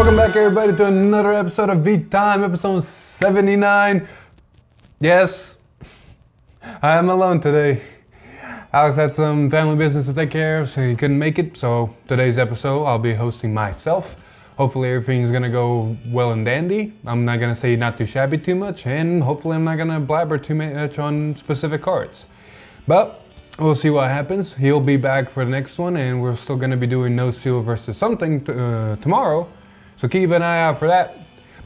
Welcome back everybody to another episode of Beat Time, episode 79. Yes, I am alone today. Alex had some family business to take care of, so he couldn't make it. So today's episode, I'll be hosting myself. Hopefully everything's gonna go well and dandy. I'm not gonna say not too shabby too much, and hopefully I'm not gonna blabber too much on specific cards. But we'll see what happens. He'll be back for the next one, and we're still gonna be doing Nociel versus something tomorrow. So keep an eye out for that.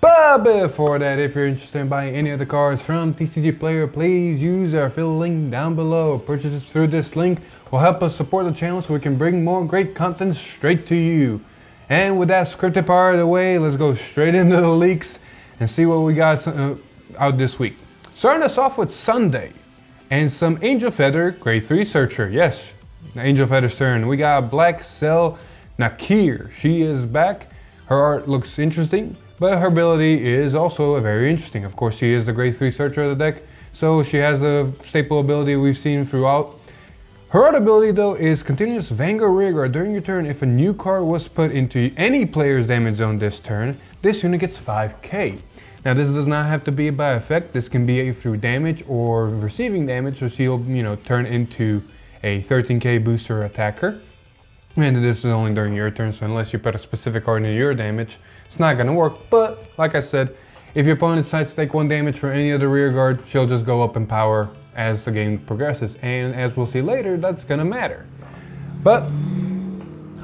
But before that, if you're interested in buying any of the cards from TCG Player, please use our affiliate link down below. Purchases through this link will help us support the channel so we can bring more great content straight to you. And with that scripted part of the way, let's go straight into the leaks and see what we got out this week. Starting us off with Sunday and some Angel Feather Grade 3 Searcher. Yes, Angel Feather's turn. We got Black Cell Nakir. She is back. Her art looks interesting, but her ability is also very interesting. Of course, she is the Grade 3 Searcher of the deck, so she has the staple ability we've seen throughout. Her art ability though is continuous venger rearguard. During your turn, if a new card was put into any player's damage zone this turn, this unit gets 5k. Now this does not have to be by effect. This can be through damage or receiving damage, so she'll turn into a 13k booster attacker. And this is only during your turn, so unless you put a specific card into your damage, it's not gonna work. But like I said, if your opponent decides to take 1 damage for any other rear guard, she'll just go up in power as the game progresses. And as we'll see later, that's gonna matter. But,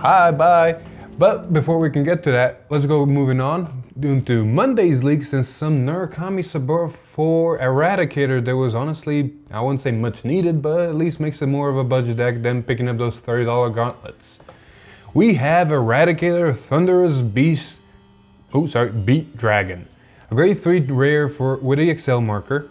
bye. But before we can get to that, let's go moving on into Monday's leaks and some Murakami support for Eradicator. There was honestly, I wouldn't say much needed, but at least makes it more of a budget deck than picking up those $30 gauntlets. We have Eradicator Thunderous Beast, Beat Dragon. A grade 3 rare with the Excel marker.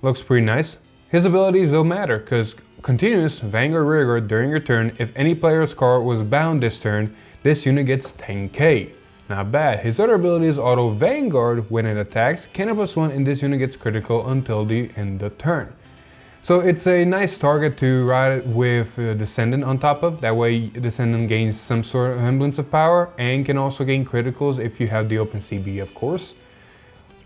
Looks pretty nice. His abilities don't matter, because continuous vanguard rearguard during your turn. If any player's card was bound this turn, this unit gets 10k. Not bad. His other ability is auto vanguard. When it attacks, can +1, and this unit gets critical until the end of turn. So it's a nice target to ride it with Descendant on top of. That way Descendant gains some sort of semblance of power and can also gain criticals if you have the open CB, of course.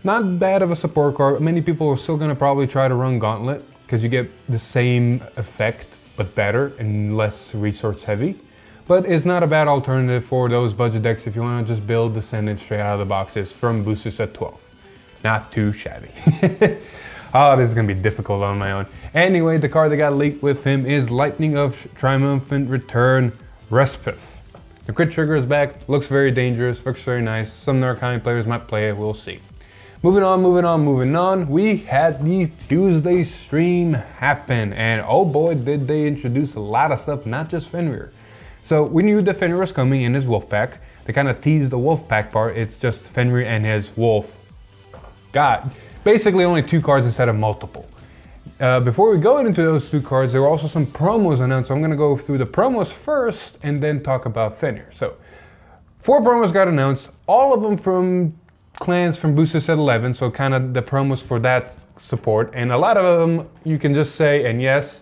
Not bad of a support card. Many people are still gonna probably try to run Gauntlet because you get the same effect but better and less resource heavy. But it's not a bad alternative for those budget decks if you want to just build Descendant straight out of the boxes from boosters at 12. Not too shabby. Oh, this is going to be difficult on my own. Anyway, the card that got leaked with him is Lightning of Triumphant Return Respith. The crit trigger is back, looks very dangerous, looks very nice. Some Murakami players might play it, we'll see. Moving on. We had the Tuesday stream happen, and oh boy did they introduce a lot of stuff, not just Fenrir. So we knew that Fenrir was coming in his wolf pack. They kind of teased the wolf pack part. It's just Fenrir and his wolf. God, basically only 2 cards instead of multiple. Before we go into those 2 cards, there were also some promos announced. So I'm gonna go through the promos first and then talk about Fenrir. So 4 promos got announced, all of them from clans from Booster Set 11. So kind of the promos for that support. And a lot of them you can just say, and yes,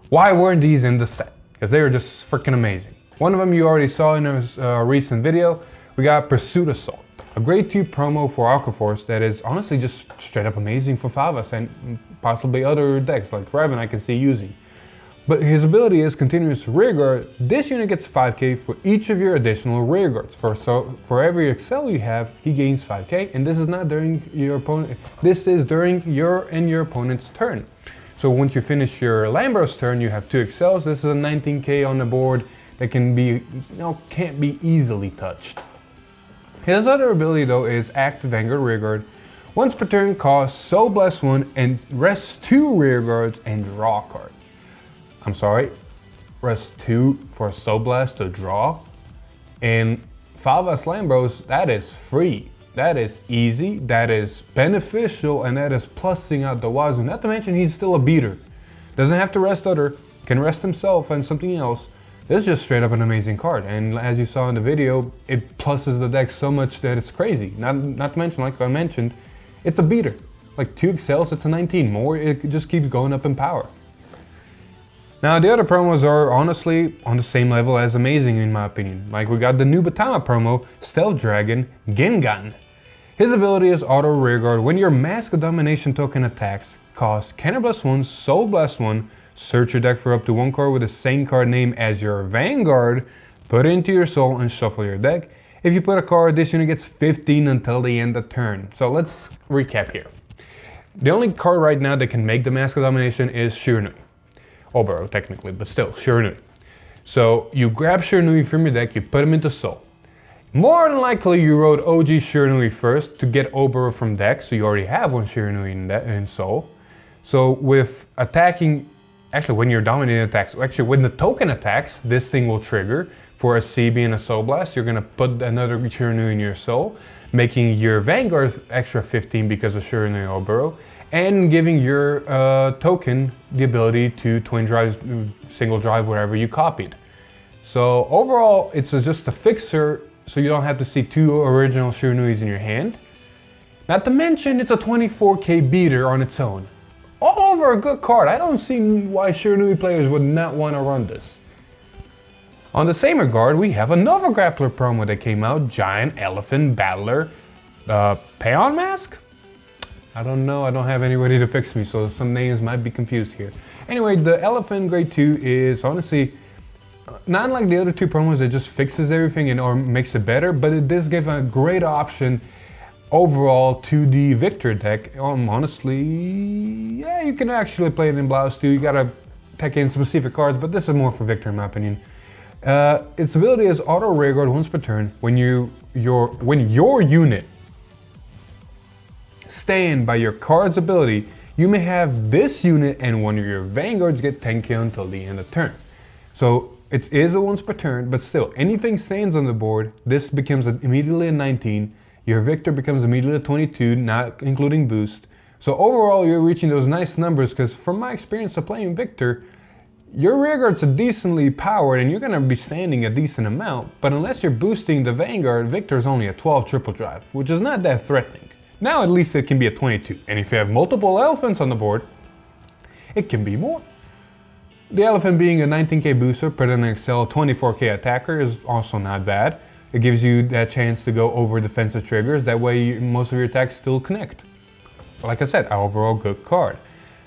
why weren't these in the set? Because they were just freaking amazing. One of them you already saw in a recent video. We got Pursuit Assault, a grade 2 promo for Aquaforce that is honestly just straight up amazing for Favas and possibly other decks like Raven I can see using. But his ability is continuous rearguard. This unit gets 5k for each of your additional rearguards. For every Excel you have, he gains 5k, and this is not during your opponent. This is during your and your opponent's turn. So once you finish your Lambros turn, you have 2 Excels. This is a 19k on the board that can be, can't be easily touched. His other ability though is Act Vanguard Rearguard. Once per turn, costs Soul Blast 1 and rest 2 rearguards and draw a card. I'm sorry, rest 2 for Soul Blast to draw? In Favas Lambros, that is free. That is easy, that is beneficial, and that is plussing out the wazoo. Not to mention he's still a beater. Doesn't have to rest other, can rest himself and something else. This is just straight up an amazing card. And as you saw in the video, it pluses the deck so much that it's crazy. Not to mention, like I mentioned, it's a beater. Like 2 Excels, it's a 19. More, it just keeps going up in power. Now the other promos are honestly on the same level as amazing in my opinion. Like we got the new Batama promo, Stealth Dragon, Gengarton. His ability is auto rearguard when your Mask of Domination token attacks cost Counter Blast 1, Soul Blast 1, search your deck for up to one card with the same card name as your Vanguard, put it into your soul and shuffle your deck. If you put a card, this unit gets 15 until the end of turn. So let's recap here. The only card right now that can make the Mask of Domination is Shiranui. Oboro technically, but still, Shiranui. So you grab Shiranui from your deck, you put him into soul. More than likely you wrote OG Shiranui first to get Oboro from deck, so you already have one Shiranui in soul. So with attacking, actually when you're dominating attacks, actually when the token attacks, this thing will trigger. For a CB and a Soul Blast, you're gonna put another Shiranui in your soul, making your Vanguard extra 15 because of Shiranui Oboro, and giving your token the ability to twin drive, single drive, whatever you copied. So overall, it's just a fixer, so you don't have to see two original Shiranuis in your hand. Not to mention, it's a 24k beater on its own. All over a good card. I don't see why Shiranui players would not want to run this. On the same regard, we have another grappler promo that came out, Giant Elephant Battler, Payon Mask? I don't know, I don't have anybody to fix me, so some names might be confused here. Anyway, the Elephant Grade 2 is honestly not like the other two promos that just fixes everything and or makes it better, but it does give a great option overall to the Victor deck. Honestly, yeah, you can actually play it in Blouse too. You gotta tech in specific cards, but this is more for Victor in my opinion. Its ability is auto rearguard once per turn. When your unit stand by your card's ability, you may have this unit and one of your Vanguards get 10k until the end of turn. So it is a once per turn, but still, anything stands on the board, this becomes immediately a 19, your Victor becomes immediately a 22, not including boost. So overall, you're reaching those nice numbers because from my experience of playing Victor, your rearguards are decently powered and you're going to be standing a decent amount, but unless you're boosting the Vanguard, Victor is only a 12 triple drive, which is not that threatening. Now at least it can be a 22, and if you have multiple elephants on the board, it can be more. The elephant being a 19k booster, put in an Excel 24k attacker is also not bad. It gives you that chance to go over defensive triggers, that way most of your attacks still connect. Like I said, overall good card.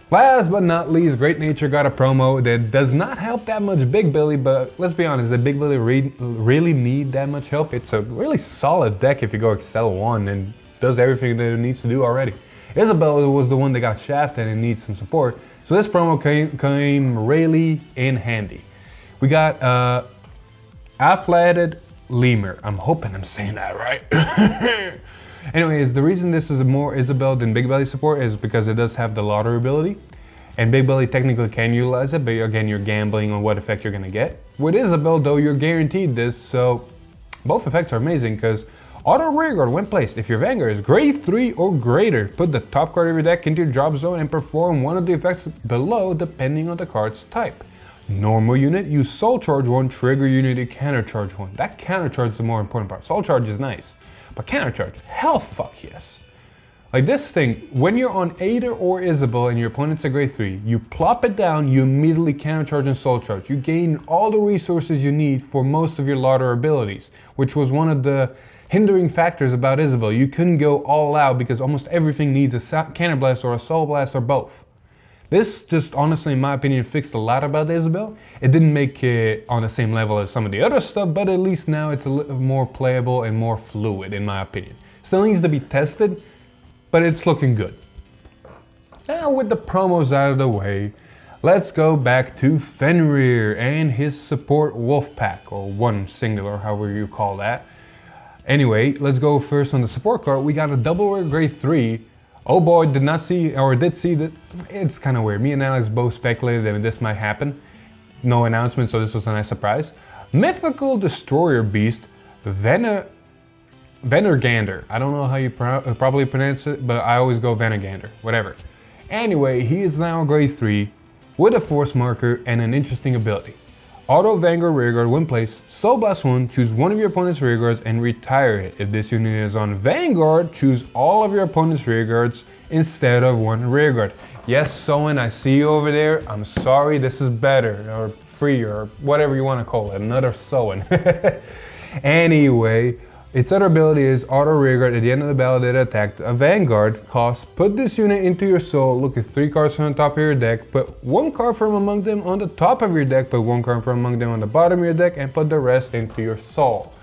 Last but not least, Great Nature got a promo that does not help that much Big Billy, but let's be honest, did Big Billy really need that much help? It's a really solid deck if you go Excel 1 and does everything that it needs to do already. Isabel was the one that got shafted and needs some support, so this promo came really in handy. We got Afflated Lemur. I'm hoping I'm saying that right. Anyways, the reason this is more Isabel than Big Belly support is because it does have the lottery ability, and Big Belly technically can utilize it, but again, you're gambling on what effect you're gonna get. With Isabel though, you're guaranteed this, so both effects are amazing because auto rearguard when placed. If your Vanguard is grade 3 or greater, put the top card of your deck into your drop zone and perform one of the effects below depending on the card's type. Normal unit, use Soul Charge 1, trigger unit, you counter charge 1. That counter charge is the more important part. Soul Charge is nice, but counter charge, hell fuck yes. Like this thing, when you're on Ada or Isabel and your opponent's a grade 3, you plop it down, you immediately counter charge and Soul Charge. You gain all the resources you need for most of your lottery abilities, which was one of the hindering factors about Isabel. You couldn't go all out because almost everything needs a Counter Blast or a Soul Blast or both. This just honestly, in my opinion, fixed a lot about Isabel. It didn't make it on the same level as some of the other stuff, but at least now it's a little more playable and more fluid, in my opinion. Still needs to be tested, but it's looking good. Now with the promos out of the way, let's go back to Fenrir and his support wolf pack, or one singular, however you call that. Anyway, let's go first on the support card. We got a double rare grade 3. Oh boy, did see that. It's kind of weird. Me and Alex both speculated that this might happen. No announcement, so this was a nice surprise. Mythical Destroyer Beast, Venger. I don't know how you probably pronounce it, but I always go Venger, whatever. Anyway, he is now grade 3 with a force marker and an interesting ability. Auto Vanguard rearguard when placed, Soul Blast 1, choose one of your opponent's rearguards and retire it. If this unit is on Vanguard, choose all of your opponent's rearguards instead of 1 rearguard. Yes, Soen, I see you over there. I'm sorry, this is better, or free, or whatever you want to call it, another Soen. Anyway, its other ability is auto rearguard. At the end of the battle it attacked a vanguard cost. Put this unit into your soul, look at 3 cards from the top of your deck, put 1 card from among them on the top of your deck, put 1 card from among them on the bottom of your deck, and put the rest into your soul.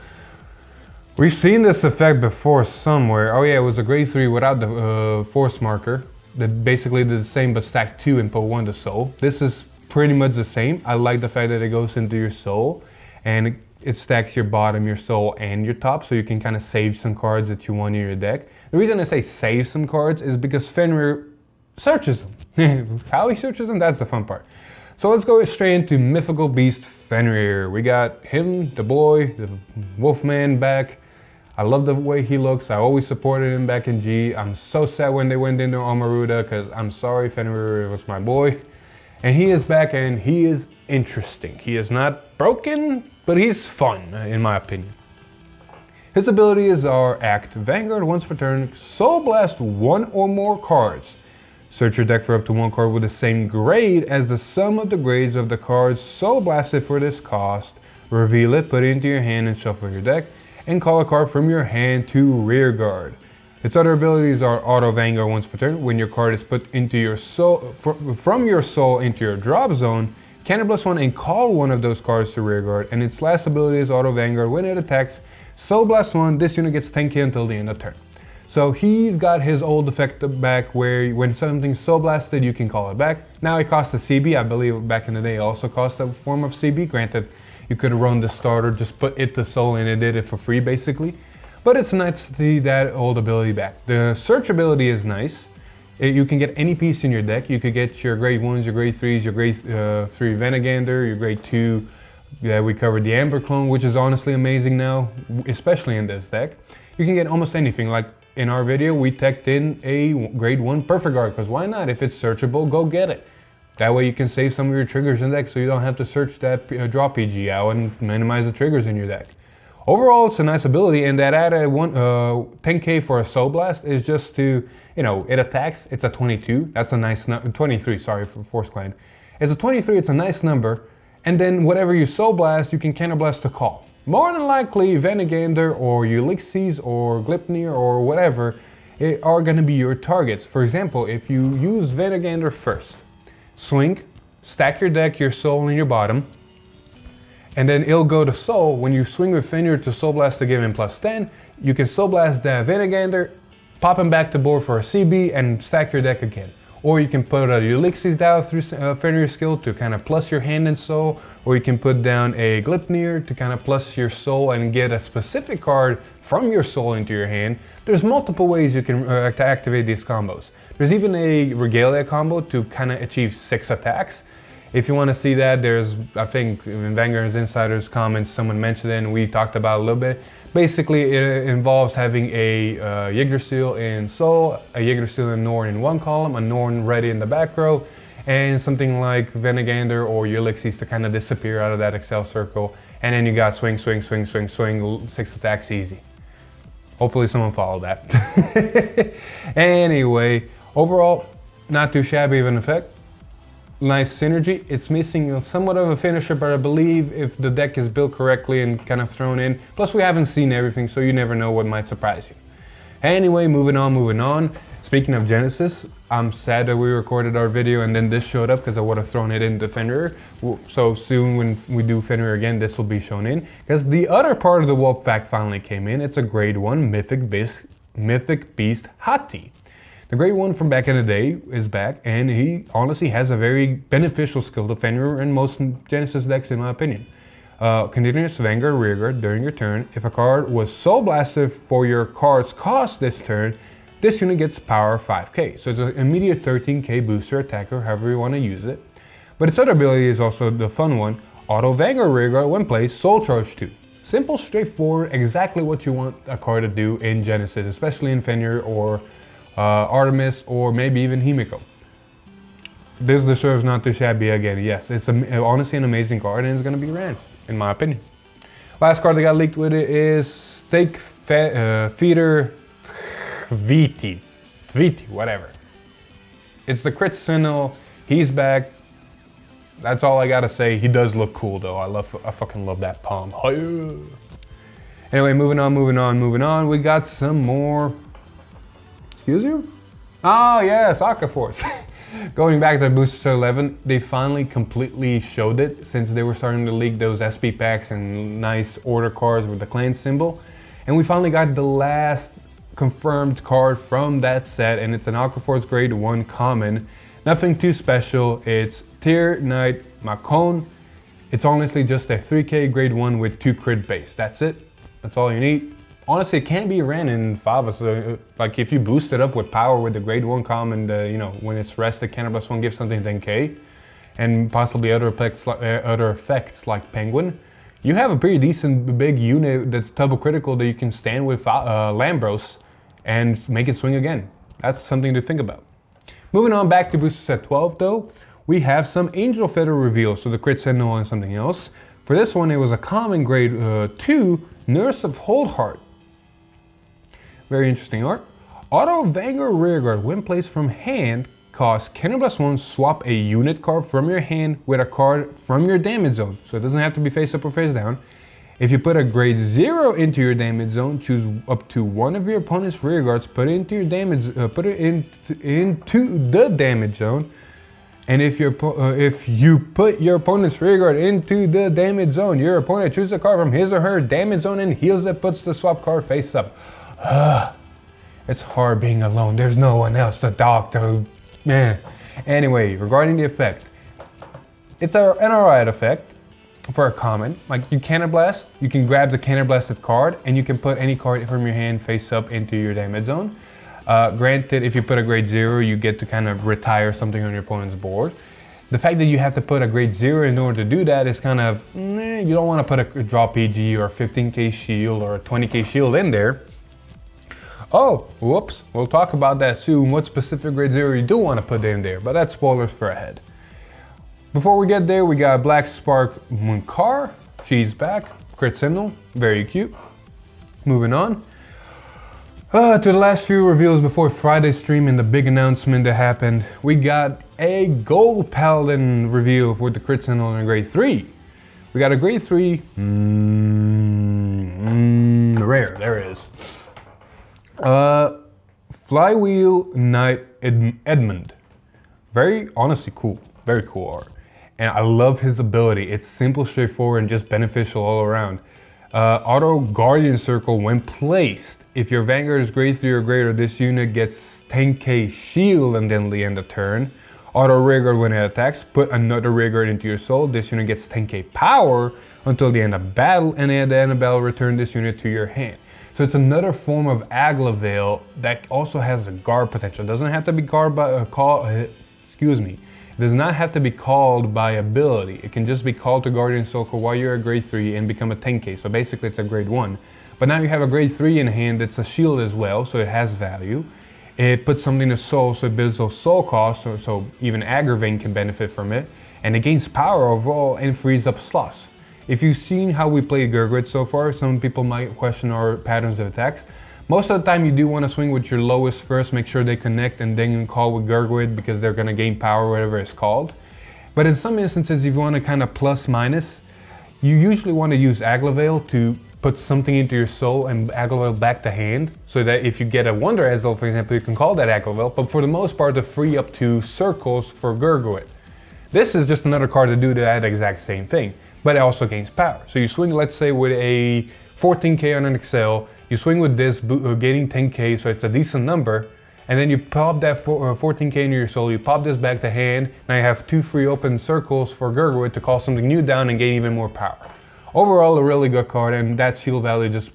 We've seen this effect before somewhere. Oh yeah, it was a grade 3 without the force marker. That basically did the same but stacked 2 and put 1 to soul. This is pretty much the same. I like the fact that it goes into your soul and it stacks your bottom, your soul, and your top, so you can kind of save some cards that you want in your deck. The reason I say save some cards is because Fenrir searches them. How he searches them, that's the fun part. So let's go straight into mythical beast Fenrir. We got him, the boy, the wolfman back. I love the way he looks. I always supported him back in G. I'm so sad when they went into Omaruda because I'm sorry, Fenrir was my boy. And he is back and he is interesting. He is not broken, but he's fun, in my opinion. His abilities are Act Vanguard once per turn, Soul Blast 1 or more cards. Search your deck for up to 1 card with the same grade as the sum of the grades of the cards Soul Blasted for this cost. Reveal it, put it into your hand and shuffle your deck, and call a card from your hand to rearguard. Its other abilities are Auto Vanguard once per turn. When your card is put into your soul, from your soul into your drop zone, counter +1 and call 1 of those cards to rearguard. And its last ability is Auto Vanguard. When it attacks, Soul Blast 1, this unit gets 10k until the end of turn. So he's got his old effect back where when something's Soul Blasted, you can call it back. Now it costs a CB. I believe back in the day it also cost a form of CB. Granted, you could have run the starter, just put it to soul and it did it for free basically. But it's nice to see that old ability back. The search ability is nice. You can get any piece in your deck. You could get your grade 1s, your grade 3s, your grade 3 Venegander, your grade 2. Yeah, we covered the Amber clone, which is honestly amazing now, especially in this deck. You can get almost anything. Like in our video, we teched in a grade 1 Perfect Guard, because why not? If it's searchable, go get it. That way you can save some of your triggers in the deck so you don't have to search that draw PG out and minimize the triggers in your deck. Overall, it's a nice ability, and that added 10k for a Soul Blast is just to, you know, it attacks, it's a 22, that's a nice number, 23, sorry, for Force Clan. It's a 23, it's a nice number, and then whatever you Soul Blast, you can Counter Blast to call. More than likely, Venegander or Ulysses or Gleipnir or whatever are going to be your targets. For example, if you use Venegander first, swing, stack your deck, your soul, and your bottom, and then it'll go to soul. When you swing with Fenrir to Soul Blast to give him +10, you can Soul Blast that Venegander, pop him back to board for a CB, and stack your deck again. Or you can put a Ulysses down through Fenrir's skill to kind of plus your hand and soul, or you can put down a Gleipnir to kind of plus your soul and get a specific card from your soul into your hand. There's multiple ways you can to activate these combos. There's even a Regalia combo to kind of achieve 6 attacks. If you want to see that, there's, I think, in Vanguard's Insiders comments, someone mentioned it and we talked about it a little bit. Basically, it involves having a Yggdrasil in Soul, a Yggdrasil in Norn in one column, a Norn ready in the back row, and something like Venegander or Ulysses to kind of disappear out of that Excel circle. And then you got swing, swing, swing, swing, swing, 6 attacks easy. Hopefully someone followed that. Anyway, overall, not too shabby of an effect. Nice synergy. It's missing somewhat of a finisher, but I believe if the deck is built correctly and kind of thrown in, plus we haven't seen everything, so you never know what might surprise you. Anyway, moving on. Speaking of Genesis, I'm sad that we recorded our video and then this showed up because I would have thrown it into Fenrir. So soon when we do Fenrir again, this will be shown in. Because the other part of the Wolf Pack finally came in. It's a grade 1 Mythic Beast hottea. The grade 1 from back in the day is back, and he honestly has a very beneficial skill to Fenrir in most Genesis decks in my opinion. Continuous Vanguard Rearguard during your turn. If a card was Soul Blasted for your card's cost this turn, this unit gets power 5k. So it's an immediate 13k booster attacker, however you want to use it. But its other ability is also the fun one, Auto Vanguard Rearguard when placed, Soul Charge 2. Simple, straightforward, exactly what you want a card to do in Genesis, especially in Fenrir or Artemis, or maybe even Himiko. This deserves not too shabby again. Yes, it's honestly an amazing card and it's going to be ran, in my opinion. Last card that got leaked with it is Steak Feeder VT. Tviti, whatever. It's the crit Sentinel. He's back. That's all I gotta say. He does look cool though. I fucking love that palm. Anyway, moving on. We got some more. Excuse you? Oh yeah, Soccer Force. Going back to Booster Set 11, they finally completely showed it since they were starting to leak those SP packs and nice order cards with the clan symbol. And we finally got the last confirmed card from that set, and it's an Aqua Force Grade 1 common. Nothing too special. It's Tier Knight Macon. It's honestly just a 3k Grade 1 with 2 crit base. That's it. That's all you need. Honestly, it can be ran in Fava, so like if you boost it up with power with the Grade 1 common, you know, when it's rested, counter plus 1 gives something 10k, and possibly other effects like Penguin, you have a pretty decent big unit that's double critical that you can stand with Lambros and make it swing again. That's something to think about. Moving on back to Booster Set 12 though, we have some Angel Feather reveals, so the crit Sentinel and something else. For this one, it was a common Grade 2 Nurse of Holdheart. Very interesting art. Auto Venger Rearguard, when placed from hand, costs +1, swap a unit card from your hand with a card from your damage zone. So it doesn't have to be face up or face down. If you put a Grade 0 into your damage zone, choose up to one of your opponent's rearguards, put it into your damage, into the damage zone. And if you put your opponent's rearguard into the damage zone, your opponent chooses a card from his or her damage zone and heals it, puts the swap card face up. It's hard being alone. There's no one else to talk to. Man. Anyway, regarding the effect, it's an alright effect for a common. Like you Cannon Blast, you can grab the Cannon Blasted card and you can put any card from your hand face up into your damage zone. Granted, if you put a Grade 0, you get to kind of retire something on your opponent's board. The fact that you have to put a Grade 0 in order to do that is kind of, you don't want to put a draw PG or a 15k shield or a 20k shield in there. Oh, whoops, we'll talk about that soon, what specific Grade 0 you do want to put in there, but that's spoilers for ahead. Before we get there, we got Black Spark Munkar. She's back, crit Sentinel, very cute. Moving on. To the last few reveals before Friday's stream and the big announcement that happened, we got a Gold Paladin reveal with the crit Sentinel in Grade 3. We got a Grade 3, rare, there it is. Flywheel Knight Edmund. Very honestly cool, very cool art. And I love his ability. It's simple, straightforward, and just beneficial all around. Auto Guardian Circle when placed. If your vanguard is Grade 3 or greater, this unit gets 10k shield until the end of turn. Auto Rearguard when it attacks, put another Rearguard into your soul. This unit gets 10k power until the end of battle, and at the end of battle, return this unit to your hand. So it's another form of Aglavale that also has a guard potential. It doesn't have to be guard by It does not have to be called by ability. It can just be called to Guardian Circle while you're a Grade 3 and become a 10k. So basically it's a Grade 1. But now you have a Grade 3 in hand that's a shield as well, so it has value. It puts something to soul, so it builds those soul costs, so even Aggravating can benefit from it. And it gains power overall and frees up slots. If you've seen how we played Gurgwit so far, some people might question our patterns of attacks. Most of the time you do want to swing with your lowest first, make sure they connect, and then you call with Gurgwit because they're going to gain power, whatever it's called. But in some instances, if you want to kind of plus minus, you usually want to use Aglavale to put something into your soul and Aglavale back to hand, so that if you get a Wonder Asdol, for example, you can call that Aglavale, but for the most part to free up 2 circles for Gurgwit. This is just another card to do that exact same thing, but it also gains power. So you swing, let's say, with a 14k on an Excel, you swing with this, gaining 10k, so it's a decent number, and then you pop that 14k into your soul, you pop this back to hand, now you have 2 free open circles for Gurgwit to call something new down and gain even more power. Overall, a really good card, and that shield value just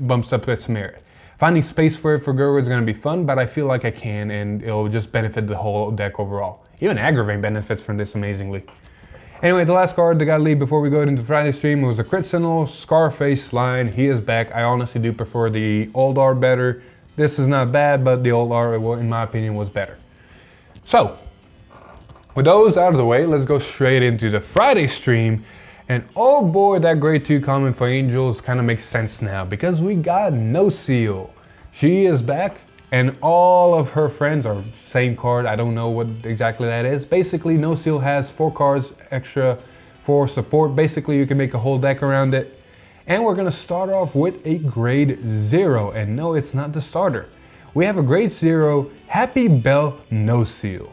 bumps up its merit. Finding space for it for Gurgwit is going to be fun, but I feel like I can, and it'll just benefit the whole deck overall. Even Aggravating benefits from this amazingly. Anyway, the last card that got leaked before we go into Friday's stream was the Crit Sentinel Scarface line. He is back. I honestly do prefer the old art better. This is not bad, but the old art, in my opinion, was better. So, with those out of the way, let's go straight into the Friday stream. And oh boy, that Grade 2 comment for Angels kind of makes sense now because we got Nociel. She is back. and all of her friends are same card. I don't know what exactly that is. Basically, Nociel has 4 cards extra for support. Basically, you can make a whole deck around it. And we're gonna start off with a grade 0. And no, it's not the starter. We have a grade 0 Happy Bell Nociel.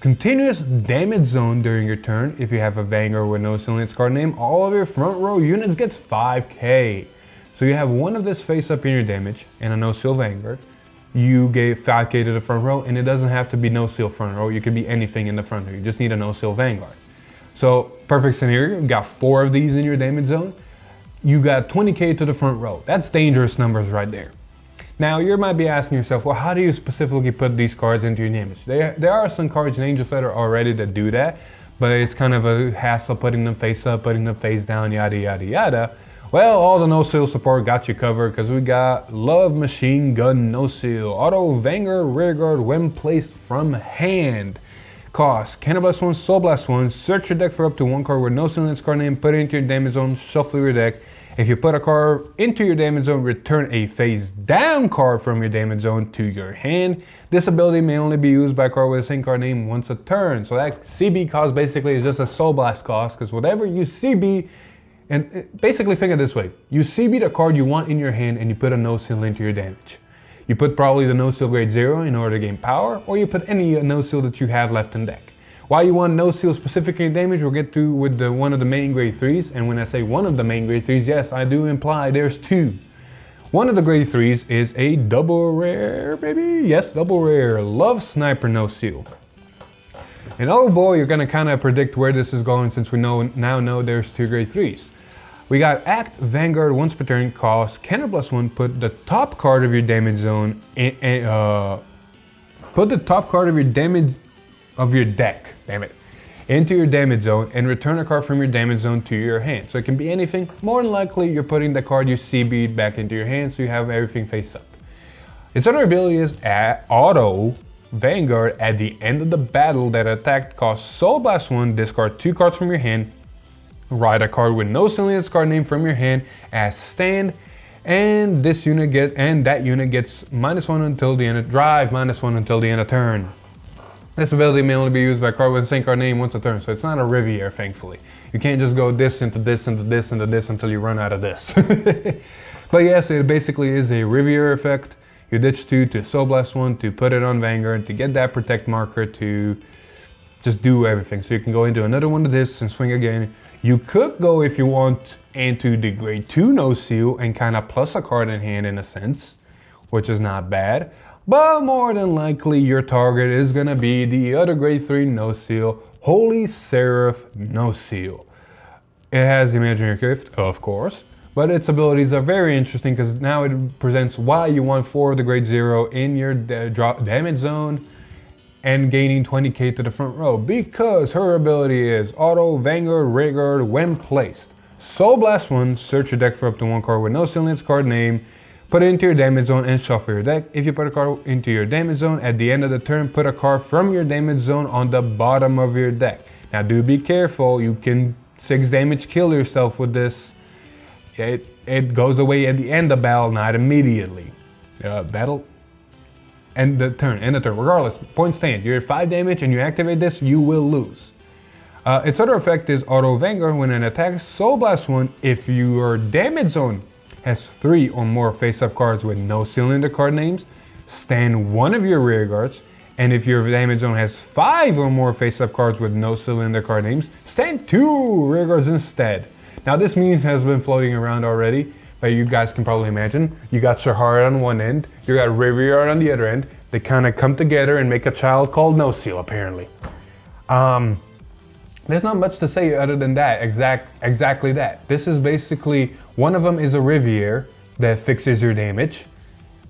Continuous damage zone during your turn. If you have a Venger with Nociel in its card name, all of your front row units get 5k. So you have one of this face up in your damage and a Nociel Vanguard. You gave 5k to the front row, and it doesn't have to be Nociel front row. You could be anything in the front row. You just need a Nociel Vanguard. So perfect scenario, you got 4 of these in your damage zone. You got 20k to the front row. That's dangerous numbers right there. Now you might be asking yourself, well, how do you specifically put these cards into your damage? There are some cards in Angel Feather already that do that, but it's kind of a hassle putting them face up, putting them face down, yada, yada, yada. Well, all the Nociel support got you covered because we got Love Machine Gun Nociel, Auto Venger Rearguard when placed from hand. Cost, Cannibal 1, Soul Blast 1, search your deck for up to 1 card with Nociel in its card name, put it into your damage zone, shuffle your deck. If you put a card into your damage zone, return a face down card from your damage zone to your hand. This ability may only be used by a card with the same card name once a turn. So that CB cost basically is just a Soul Blast cost, because whatever you CB, and basically think of it this way, you CB the card you want in your hand and you put a Nociel into your damage. You put probably the Nociel grade 0 in order to gain power, or you put any Nociel that you have left in deck. Why you want Nociel specifically in damage, we'll get to with one of the main grade 3s. And when I say one of the main grade 3s, yes, I do imply there's 2. One of the grade 3s is a double rare, maybe? Yes, double rare. Love Sniper Nociel. And oh boy, you're gonna kind of predict where this is going, since we now know there's 2 grade 3s. We got Act Vanguard once per turn, cost Cannon +1, put the top card of your damage zone put the top card of your damage of your deck, damn it, into your damage zone and return a card from your damage zone to your hand. So it can be anything. More than likely, you're putting the card you CB'd back into your hand, so you have everything face up. Its other ability is Auto Vanguard at the end of the battle that attacked, costs Soul Blast 1, discard 2 cards from your hand, write a card with Nociel in its card name from your hand as stand, and that unit gets -1 until the end of drive, -1 until the end of turn. This ability may only be used by a card with the same card name once a turn, so it's not a Riviere, thankfully. You can't just go this into this into this into this until you run out of this. But yes, it basically is a Riviere effect. You ditch 2 to Soul Blast 1 to put it on Vanguard to get that protect marker to just do everything. So you can go into another one of this and swing again. You could go, if you want, into the grade 2 Nociel and kind of plus a card in hand in a sense, which is not bad. But more than likely, your target is going to be the other grade 3 Nociel, Holy Seraph Nociel. It has the Imaginary Gift, of course, but its abilities are very interesting because now it presents why you want 4 of the grade 0 in your damage zone and gaining 20k to the front row, because her ability is Auto Vanguard Rearguard when placed. Soul Blast 1, search your deck for up to 1 card with Nociel in its card name, put it into your damage zone and shuffle your deck. If you put a card into your damage zone, at the end of the turn, put a card from your damage zone on the bottom of your deck. Now do be careful, you can 6 damage kill yourself with this. It goes away at the end of battle, not immediately. Battle, end the turn, regardless, point stand. You're at 5 damage and you activate this, you will lose. Its other effect is Auto Vanguard when an attack Soul Blast 1, if your damage zone has 3 or more face-up cards with Nociel in the card names, stand 1 of your rear guards, and if your damage zone has 5 or more face-up cards with Nociel in their card names, stand 2 rear guards instead. Now this meme has been floating around already, but you guys can probably imagine. You got Shahar on one end, you got Riviere on the other end. They kind of come together and make a child called Nociel, apparently. There's not much to say other than that, exactly that. This is basically, one of them is a Riviere that fixes your damage,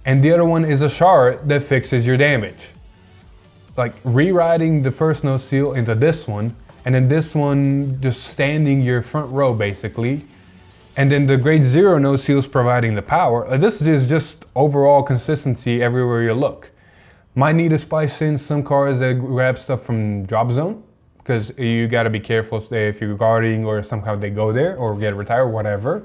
and the other one is a Shard that fixes your damage. Like rewriting the first Nociel into this one, and then this one just standing your front row basically, and then the grade 0 Nociel's providing the power. This is just overall consistency everywhere you look. Might need to spice in some cards that grab stuff from drop zone, because you got to be careful if you're guarding or somehow they go there or get retired, whatever.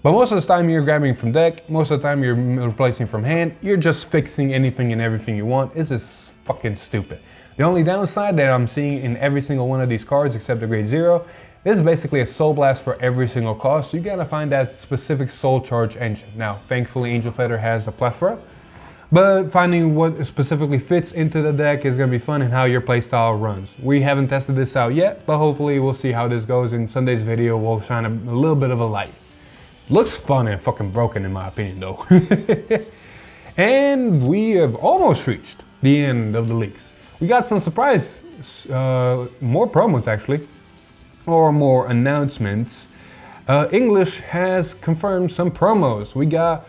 But most of the time you're grabbing from deck, most of the time you're replacing from hand, you're just fixing anything and everything you want. This is fucking stupid. The only downside that I'm seeing in every single one of these cards, except the grade 0, this is basically a soul blast for every single cost. So you gotta find that specific soul charge engine. Now, thankfully Angel Feather has a plethora, but finding what specifically fits into the deck is gonna be fun and how your playstyle runs. We haven't tested this out yet, but hopefully we'll see how this goes. In Sunday's video, we'll shine a little bit of a light. Looks fun and fucking broken in my opinion though. And we have almost reached the end of the leaks. We got some surprise, more promos actually, or more announcements. English has confirmed some promos. We got,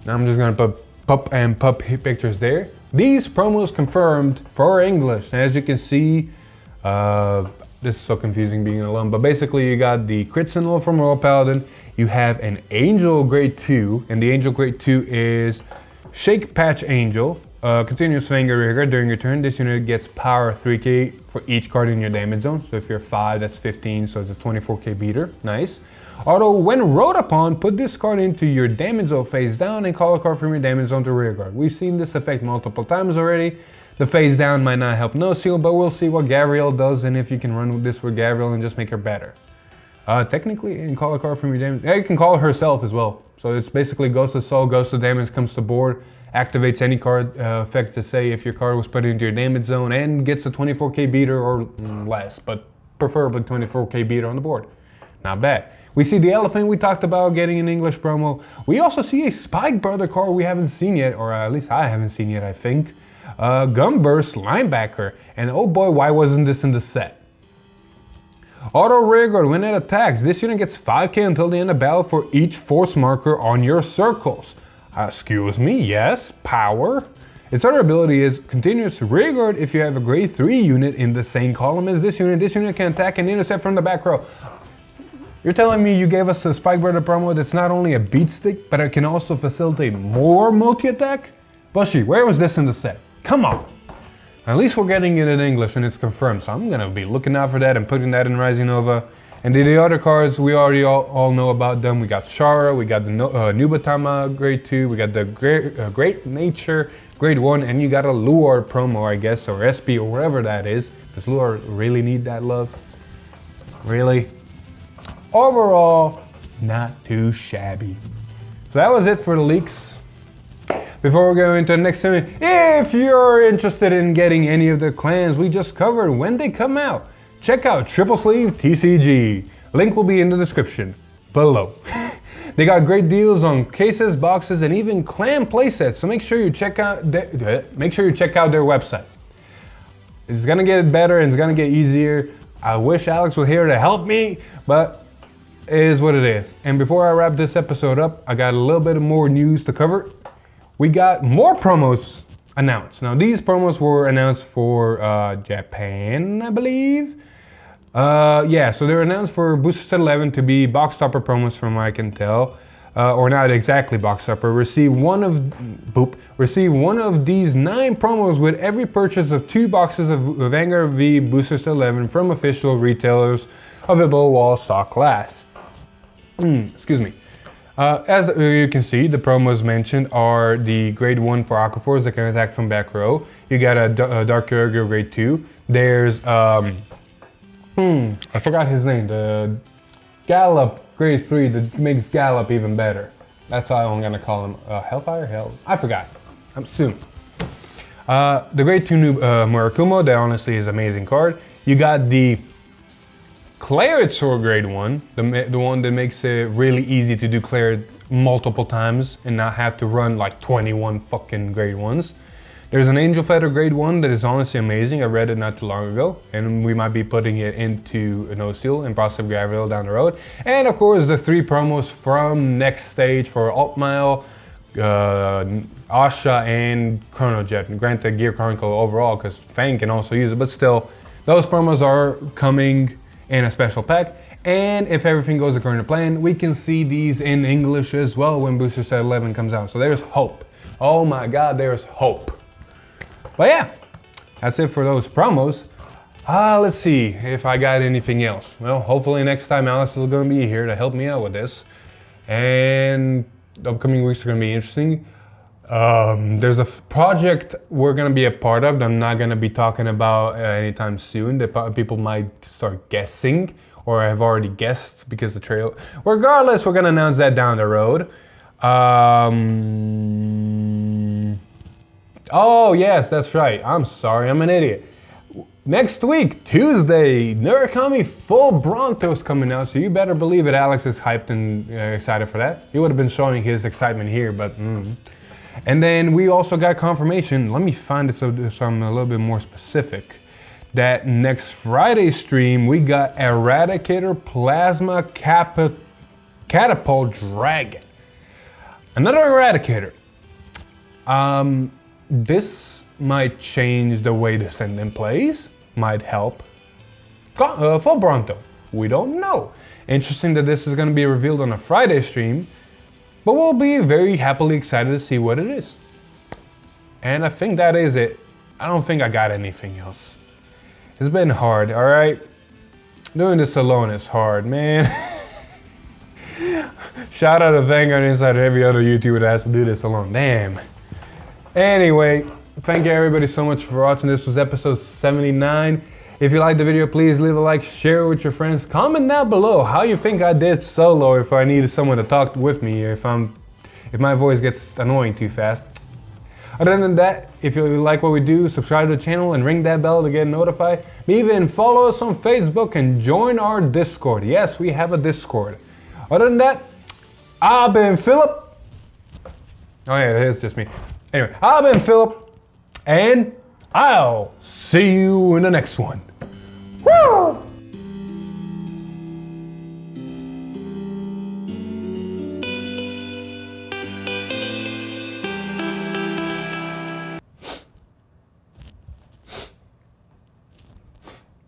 I'm just gonna put pup and pup pictures there. These promos confirmed for English. As you can see, this is so confusing being alone, but basically you got the Crit Sentinel from Royal Paladin. You have an Angel Grade 2, and the Angel Grade 2 is Shake Patch Angel. Continuous Venger Rigor during your turn. This unit gets power 3k for each card in your damage zone. So if you're 5, that's 15, so it's a 24k beater. Nice. Although when rode upon, put this card into your damage zone face down and call a card from your damage zone to rear guard. We've seen this effect multiple times already. The face down might not help Nociel, but we'll see what Gabrielle does and if you can run with this with Gabrielle and just make her better. Technically, you can call a card from your damage. Yeah, you can call herself as well. So it's basically Ghost of Soul, Ghost of Damage comes to board, activates any card effect to say if your card was put into your damage zone and gets a 24k beater or less, but preferably 24k beater on the board. Not bad. We see the Elephant we talked about getting an English promo. We also see a Spike Brother card we haven't seen yet, or at least I haven't seen yet, I think. Gunburst Linebacker. And oh boy, why wasn't this in the set? Auto Rearguard, when it attacks, this unit gets 5k until the end of battle for each force marker on your circles. Excuse me, yes, power. Its other ability is continuous rearguard if you have a grade 3 unit in the same column as this unit. This unit can attack and intercept from the back row. You're telling me you gave us a Spike Brother promo that's not only a beat stick, but it can also facilitate more multi-attack? Bushy, where was this in the set? Come on. At least we're getting it in English and it's confirmed, so I'm gonna be looking out for that and putting that in Rising Nova. And the other cards, we already all know about them. We got Shara, we got the Nubatama Grade 2, we got the Great Nature Grade 1, and you got a Luar promo, I guess, or SP, or whatever that is. Does Luar really need that love? Really? Overall, not too shabby. So that was it for the leaks. Before we go into the next segment, if you're interested in getting any of the clans we just covered when they come out, check out Triple Sleeve TCG. Link will be in the description below. They got great deals on cases, boxes, and even clan playsets. So make sure you check out their website. It's gonna get better and it's gonna get easier. I wish Alex was here to help me, but it is what it is. And before I wrap this episode up, I got a little bit more news to cover. We got more promos announced. Now these promos were announced for Japan, I believe. Yeah, so they're announced for Booster Set 11 to be box topper promos from what I can tell. Or not exactly box topper. Receive one of these 9 promos with every purchase of 2 boxes of Vanguard V Booster Set 11 from official retailers available while stock lasts. Excuse me. As you can see, the promos mentioned are the Grade 1 for Aquaforce that can attack from back row. You got a Dark Courier Grade 2. There's, I forgot his name, the Gallop Grade 3 that makes Gallop even better. That's why I'm gonna call him Hellfire? I forgot. I'm soon. The Grade 2 Murakumo, that honestly is an amazing card. You got the Claret Sword Grade 1, the one that makes it really easy to do Claret multiple times and not have to run like 21 fucking Grade 1s. There's an Angel Feather Grade 1 that is honestly amazing. I read it not too long ago, and we might be putting it into a Nociel and possibly Gabrielle down the road. And of course, the 3 promos from Next Stage for Altmile, Asha, and Chronojet. Granted, Gear Chronicle overall, because Fang can also use it, but still, those promos are coming in a special pack, and if everything goes according to plan, we can see these in English as well when Booster Set 11 comes out. So there's hope. Oh my god, there's hope. But yeah, that's it for those promos. Let's see if I got anything else. Well, hopefully next time Alex is going to be here to help me out with this. and the upcoming weeks are going to be interesting. There's a project we're going to be a part of that I'm not going to be talking about anytime soon. That people might start guessing or have already guessed because the trail. Regardless, we're going to announce that down the road. Oh, yes, that's right. I'm sorry, I'm an idiot. Next week, Tuesday, Murakami Full Bronto's coming out, so you better believe it. Alex is hyped and excited for that. He would have been showing his excitement here, but... And then we also got confirmation, let me find it so I'm a little bit more specific, that next Friday stream, we got Eradicator Plasma Catapult Dragon. Another Eradicator. This might change the way the Ascendant plays, might help Full Bronto. We don't know. Interesting that this is going to be revealed on a Friday stream, but we'll be very happily excited to see what it is. And I think that is it. I don't think I got anything else. It's been hard, all right? Doing this alone is hard, man. Shout out to Vanguard Insider, every other YouTuber that has to do this alone. Damn. Anyway, thank you everybody so much for watching. This was episode 79. If you liked the video, please leave a like, share it with your friends. Comment down below how you think I did solo, if I needed someone to talk with me, if my voice gets annoying too fast. Other than that, if you like what we do, subscribe to the channel and ring that bell to get notified. Even follow us on Facebook and join our Discord. Yes, we have a Discord. Other than that, I've been Philip. Oh yeah, it is just me. Anyway, I've been Philip, and I'll see you in the next one. Woo!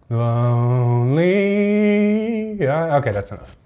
Lonely. Okay, that's enough.